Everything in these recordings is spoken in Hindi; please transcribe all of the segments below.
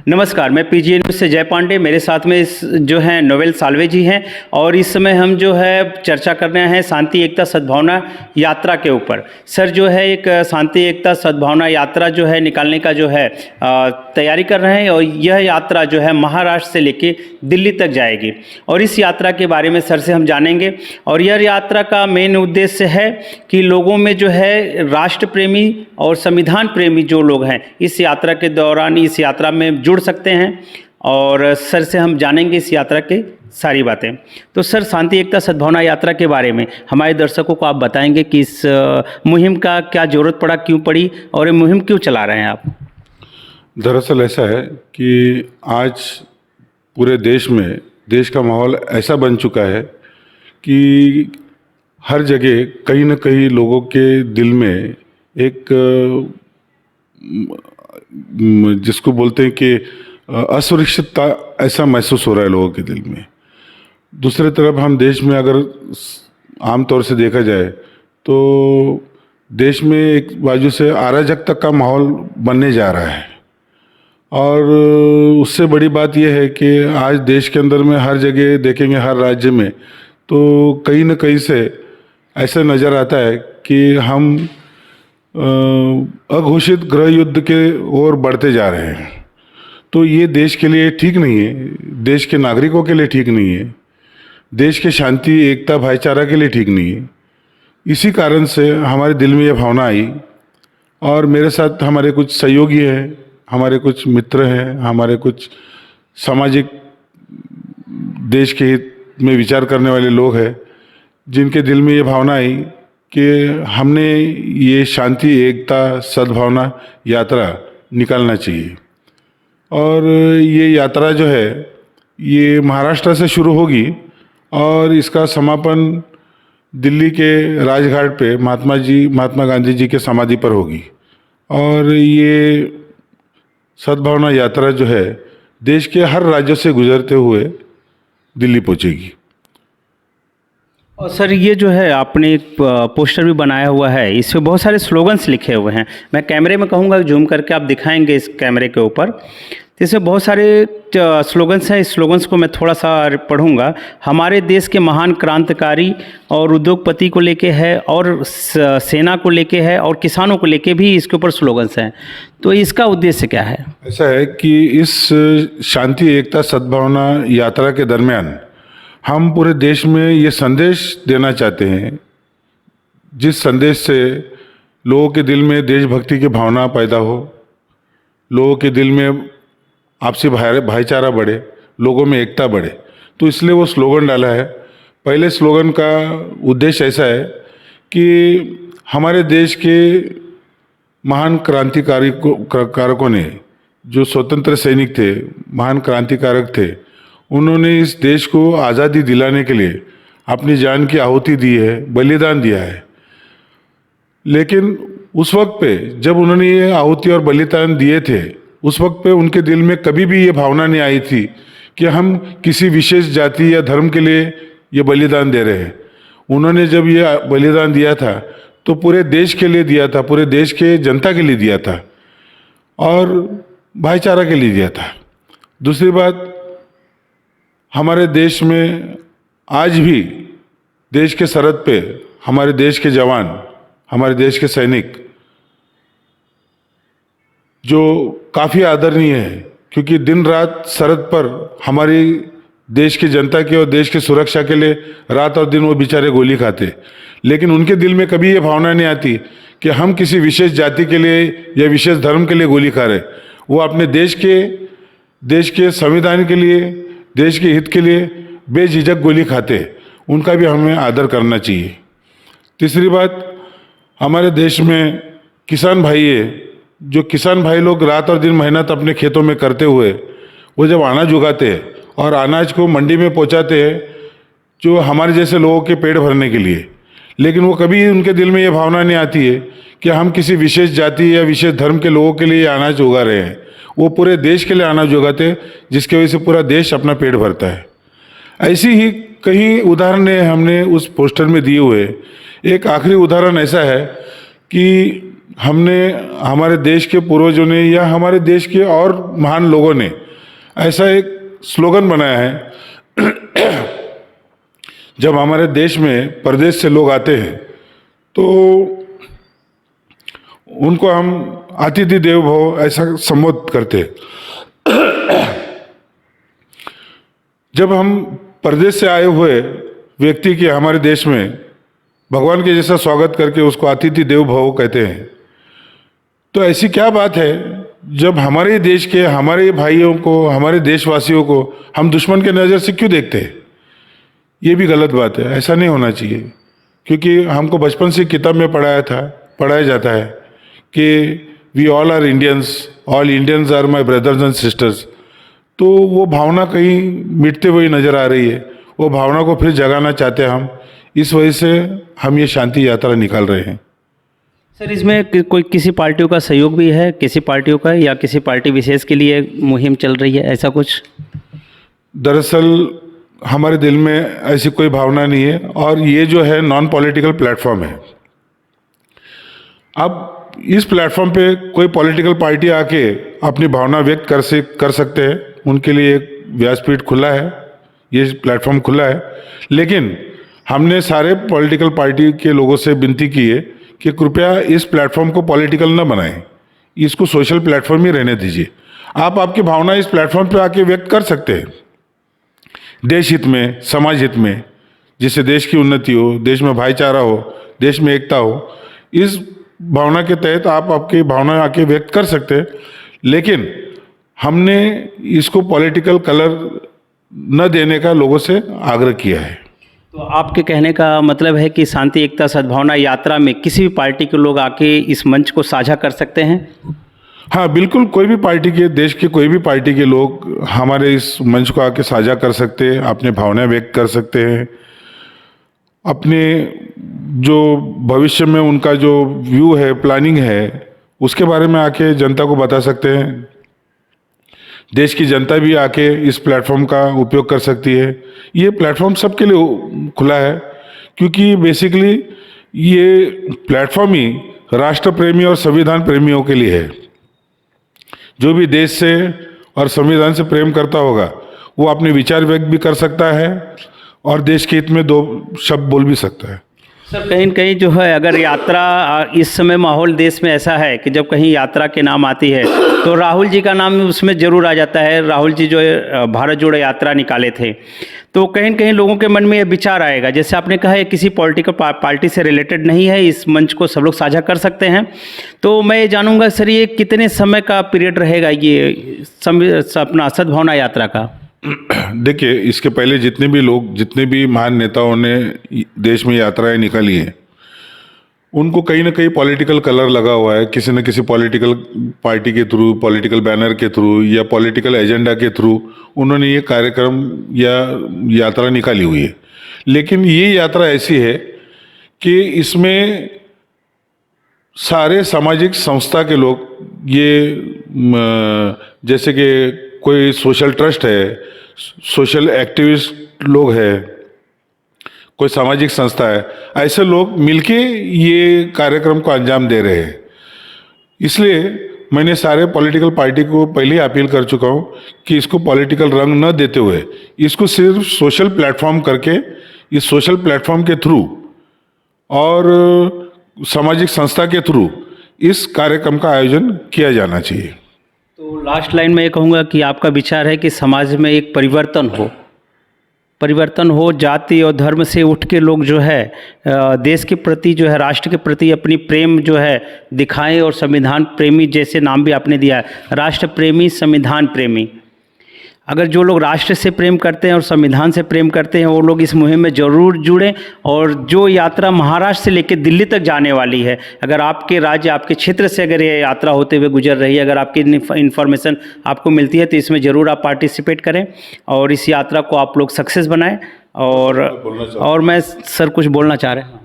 नमस्कार, मैं पीजीए न्यूज़ से जय पांडे। मेरे साथ में इस जो हैं नोवेल साल्वे जी हैं और इस समय हम जो है चर्चा कर रहे हैं शांति एकता सद्भावना यात्रा के ऊपर। सर जो है एक शांति एकता सद्भावना यात्रा जो है निकालने का जो है तैयारी कर रहे हैं और यह यात्रा जो है महाराष्ट्र से लेके दिल्ली तक जाएगी और इस यात्रा के बारे में सर से हम जानेंगे। और यह यात्रा का मेन उद्देश्य है कि लोगों में जो है राष्ट्र प्रेमी और संविधान प्रेमी जो लोग हैं इस यात्रा के दौरान इस यात्रा में जुड़ सकते हैं और सर से हम जानेंगे इस यात्रा के सारी बातें। तो सर शांति एकता सद्भावना यात्रा के बारे में हमारे दर्शकों को आप बताएंगे कि इस मुहिम का क्या ज़रूरत पड़ा, क्यों पड़ी और ये मुहिम क्यों चला रहे हैं आप? दरअसल ऐसा है कि आज पूरे देश में देश का माहौल ऐसा बन चुका है कि हर जगह कहीं न कहीं लोगों के दिल में एक जिसको बोलते हैं कि असुरक्षितता ऐसा महसूस हो रहा है लोगों के दिल में। दूसरी तरफ हम देश में अगर आमतौर से देखा जाए तो देश में एक बाजू से अराजकता का माहौल बनने जा रहा है और उससे बड़ी बात यह है कि आज देश के अंदर में हर जगह देखेंगे, हर राज्य में तो कहीं न कहीं से ऐसा नज़र आता है कि हम अघोषित गृह युद्ध के ओर बढ़ते जा रहे हैं। तो ये देश के लिए ठीक नहीं है, देश के नागरिकों के लिए ठीक नहीं है, देश के शांति एकता भाईचारा के लिए ठीक नहीं है। इसी कारण से हमारे दिल में ये भावना आई और मेरे साथ हमारे कुछ सहयोगी हैं, हमारे कुछ मित्र हैं, हमारे कुछ सामाजिक देश के हित में विचार करने वाले लोग हैं जिनके दिल में ये भावना आई कि हमने ये शांति एकता सद्भावना यात्रा निकालना चाहिए। और ये यात्रा जो है ये महाराष्ट्र से शुरू होगी और इसका समापन दिल्ली के राजघाट पे महात्मा गांधी जी के समाधि पर होगी। और ये सद्भावना यात्रा जो है देश के हर राज्यों से गुजरते हुए दिल्ली पहुंचेगी। और सर ये जो है आपने एक पोस्टर भी बनाया हुआ है, इसमें बहुत सारे स्लोगन्स लिखे हुए हैं। मैं कैमरे में कहूँगा जूम करके आप दिखाएंगे इस कैमरे के ऊपर, तो इसमें बहुत सारे स्लोगन्स हैं। इस स्लोगन्स को मैं थोड़ा सा पढ़ूंगा। हमारे देश के महान क्रांतिकारी और उद्योगपति को लेके है और सेना को लेके है और किसानों को लेके भी इसके ऊपर स्लोगन्स हैं। तो इसका उद्देश्य क्या है? ऐसा है कि इस शांति एकता सद्भावना यात्रा के दरमियान हम पूरे देश में ये संदेश देना चाहते हैं, जिस संदेश से लोगों के दिल में देशभक्ति की भावना पैदा हो, लोगों के दिल में आपसी भाईचारा बढ़े, लोगों में एकता बढ़े। तो इसलिए वो स्लोगन डाला है। पहले स्लोगन का उद्देश्य ऐसा है कि हमारे देश के महान कारकों ने, जो स्वतंत्र सैनिक थे, महान क्रांतिकारक थे, उन्होंने इस देश को आज़ादी दिलाने के लिए अपनी जान की आहुति दी है, बलिदान दिया है। लेकिन उस वक्त पे जब उन्होंने ये आहुति और बलिदान दिए थे, उस वक्त पे उनके दिल में कभी भी ये भावना नहीं आई थी कि हम किसी विशेष जाति या धर्म के लिए ये बलिदान दे रहे हैं। उन्होंने जब ये बलिदान दिया था तो पूरे देश के लिए दिया था, पूरे देश के जनता के लिए दिया था और भाईचारा के लिए दिया था। दूसरी बात, हमारे देश में आज भी देश के सरहद पे हमारे देश के जवान, हमारे देश के सैनिक जो काफ़ी आदरणीय है, क्योंकि दिन रात सरहद पर हमारी देश की जनता के और देश की सुरक्षा के लिए रात और दिन वो बेचारे गोली खाते। लेकिन उनके दिल में कभी ये भावना नहीं आती कि हम किसी विशेष जाति के लिए या विशेष धर्म के लिए गोली खा रहे। वो अपने देश के संविधान के लिए, देश के हित के लिए बेझिझक गोली खाते। उनका भी हमें आदर करना चाहिए। तीसरी बात, हमारे देश में किसान भाई है, जो किसान भाई लोग रात और दिन मेहनत अपने खेतों में करते हुए वो जब अनाज उगाते हैं और अनाज को मंडी में पहुंचाते हैं जो हमारे जैसे लोगों के पेट भरने के लिए, लेकिन वो कभी उनके दिल में ये भावना नहीं आती है कि हम किसी विशेष जाति या विशेष धर्म के लोगों के लिए अनाज उगा रहे हैं। वो पूरे देश के लिए अनाज उगाते हैं, जिसकी वजह से पूरा देश अपना पेट भरता है। ऐसी ही कई उदाहरण हमने उस पोस्टर में दिए हुए। एक आखिरी उदाहरण ऐसा है कि हमने हमारे देश के पूर्वजों ने या हमारे देश के और महान लोगों ने ऐसा एक स्लोगन बनाया है जब हमारे देश में परदेश से लोग आते हैं तो उनको हम अतिथि देवो भव ऐसा संबोधित करते हैं। जब हम परदेश से आए हुए व्यक्ति के हमारे देश में भगवान के जैसा स्वागत करके उसको अतिथि देवो भव कहते हैं, तो ऐसी क्या बात है जब हमारे देश के हमारे भाइयों को, हमारे देशवासियों को हम दुश्मन के नज़र से क्यों देखते हैं? ये भी गलत बात है, ऐसा नहीं होना चाहिए। क्योंकि हमको बचपन से किताब में पढ़ाया जाता है कि we all are Indians, all Indians are my brothers and sisters. तो वो भावना कहीं मिटते हुए नज़र आ रही है, वो भावना को फिर जगाना चाहते हैं हम, इस वजह से हम ये शांति यात्रा निकाल रहे हैं। सर, इसमें कोई किसी पार्टियों का सहयोग भी है, किसी पार्टियों का, या किसी पार्टी विशेष के लिए मुहिम चल रही है, ऐसा कुछ? दरअसल हमारे दिल में ऐसी कोई भावना नहीं है और ये जो है नॉन पॉलिटिकल प्लेटफॉर्म है। अब इस प्लेटफॉर्म पे कोई पॉलिटिकल पार्टी आके अपनी भावना व्यक्त कर सकते हैं, उनके लिए एक व्यासपीठ खुला है, ये प्लेटफॉर्म खुला है। लेकिन हमने सारे पॉलिटिकल पार्टी के लोगों से विनती की है कि कृपया इस प्लेटफॉर्म को पॉलिटिकल न बनाएं, इसको सोशल प्लेटफॉर्म ही रहने दीजिए। आप आपकी भावना इस प्लेटफॉर्म पे आके व्यक्त कर सकते हैं, देश हित में, समाज हित में, जिससे देश की उन्नति हो, देश में भाईचारा हो, देश में एकता हो। इस भावना के तहत आप आपकी भावना आके व्यक्त कर सकते हैं, लेकिन हमने इसको पॉलिटिकल कलर न देने का लोगों से आग्रह किया है। तो आपके कहने का मतलब है कि शांति एकता सद्भावना यात्रा में किसी भी पार्टी के लोग आके इस मंच को साझा कर सकते हैं? हाँ, बिल्कुल, कोई भी पार्टी के, देश के कोई भी पार्टी के लोग हमारे इस मंच को आके साझा कर सकते हैं, अपने भावनाएं व्यक्त कर सकते हैं, अपने जो भविष्य में उनका जो व्यू है, प्लानिंग है, उसके बारे में आके जनता को बता सकते हैं। देश की जनता भी आके इस प्लेटफॉर्म का उपयोग कर सकती है। ये प्लेटफॉर्म सबके लिए खुला है, क्योंकि बेसिकली ये प्लेटफॉर्म ही राष्ट्र प्रेमी और संविधान प्रेमियों के लिए है। जो भी देश से और संविधान से प्रेम करता होगा वो अपने विचार व्यक्त भी कर सकता है और देश के हित में दो शब्द बोल भी सकता है। सर, कहीं न कहीं जो है, अगर यात्रा इस समय माहौल देश में ऐसा है कि जब कहीं यात्रा के नाम आती है तो राहुल जी का नाम उसमें ज़रूर आ जाता है। राहुल जी जो है भारत जोड़ो यात्रा निकाले थे, तो कहीं न कहीं लोगों के मन में ये विचार आएगा, जैसे आपने कहा है किसी पॉलिटिकल पार्टी से रिलेटेड नहीं है, इस मंच को सब लोग साझा कर सकते हैं। तो मैं ये जानूँगा सर, ये कितने समय का पीरियड रहेगा ये अपना सद्भावना यात्रा का? देखिए, इसके पहले जितने भी महान नेताओं ने देश में यात्राएं निकाली हैं, उनको कहीं ना कहीं पॉलिटिकल कलर लगा हुआ है। किसी न किसी पॉलिटिकल पार्टी के थ्रू, पॉलिटिकल बैनर के थ्रू या पॉलिटिकल एजेंडा के थ्रू उन्होंने ये कार्यक्रम या यात्रा निकाली हुई है। लेकिन ये यात्रा ऐसी है कि इसमें सारे सामाजिक संस्था के लोग, ये जैसे कि कोई सोशल ट्रस्ट है, सोशल एक्टिविस्ट लोग हैं, कोई सामाजिक संस्था है, ऐसे लोग मिलके ये कार्यक्रम को अंजाम दे रहे हैं। इसलिए मैंने सारे पॉलिटिकल पार्टी को पहले ही अपील कर चुका हूँ कि इसको पॉलिटिकल रंग न देते हुए इसको सिर्फ सोशल प्लेटफॉर्म करके, इस सोशल प्लेटफॉर्म के थ्रू और सामाजिक संस्था के थ्रू इस कार्यक्रम का आयोजन किया जाना चाहिए। तो लास्ट लाइन में ये कहूँगा कि आपका विचार है कि समाज में एक परिवर्तन हो, जाति और धर्म से उठ के लोग जो है देश के प्रति जो है, राष्ट्र के प्रति अपनी प्रेम जो है दिखाएं, और संविधान प्रेमी जैसे नाम भी आपने दिया है, राष्ट्र प्रेमी, संविधान प्रेमी। अगर जो लोग राष्ट्र से प्रेम करते हैं और संविधान से प्रेम करते हैं वो लोग इस मुहिम में ज़रूर जुड़ें। और जो यात्रा महाराष्ट्र से लेकर दिल्ली तक जाने वाली है, अगर आपके राज्य, आपके क्षेत्र से अगर ये यात्रा होते हुए गुजर रही है, अगर आपकी इन्फॉर्मेशन आपको मिलती है तो इसमें ज़रूर आप पार्टिसिपेट करें और इस यात्रा को आप लोग सक्सेस बनाएं। और मैं सर कुछ बोलना चाह रहे हैं।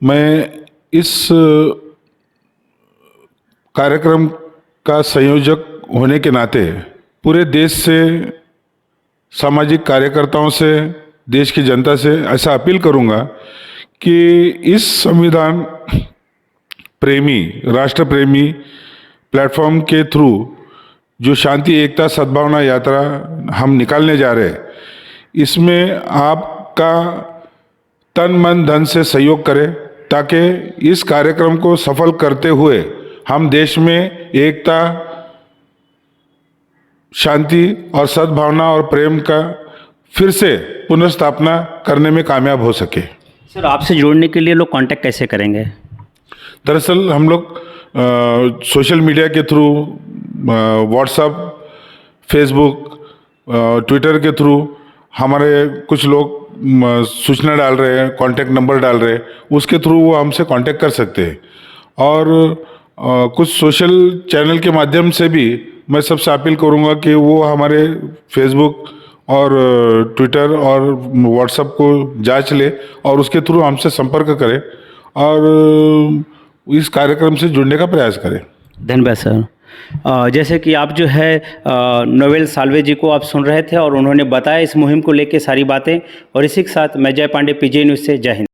मैं इस कार्यक्रम का संयोजक होने के नाते पूरे देश से, सामाजिक कार्यकर्ताओं से, देश की जनता से ऐसा अपील करूंगा कि इस संविधान प्रेमी, राष्ट्र प्रेमी प्लेटफॉर्म के थ्रू जो शांति एकता सद्भावना यात्रा हम निकालने जा रहे हैं, इसमें आपका तन मन धन से सहयोग करें ताकि इस कार्यक्रम को सफल करते हुए हम देश में एकता, शांति और सद्भावना और प्रेम का फिर से पुनर्स्थापना करने में कामयाब हो सके। सर, आपसे जुड़ने के लिए लोग कांटेक्ट कैसे करेंगे? दरअसल हम लोग सोशल मीडिया के थ्रू, व्हाट्सएप, फेसबुक, ट्विटर के थ्रू हमारे कुछ लोग सूचना डाल रहे हैं, कांटेक्ट नंबर डाल रहे हैं, उसके थ्रू वो हमसे कांटेक्ट कर सकते हैं। और कुछ सोशल चैनल के माध्यम से भी मैं सबसे अपील करूंगा कि वो हमारे फेसबुक और ट्विटर और व्हाट्सएप को जांच ले और उसके थ्रू हमसे संपर्क करें और इस कार्यक्रम से जुड़ने का प्रयास करें। धन्यवाद सर। जैसे कि आप जो है नोवेल साल्वे जी को आप सुन रहे थे और उन्होंने बताया इस मुहिम को लेके सारी बातें, और इसी के साथ मैं जय पांडे, पीजे न्यूज़ से, जय हिंद।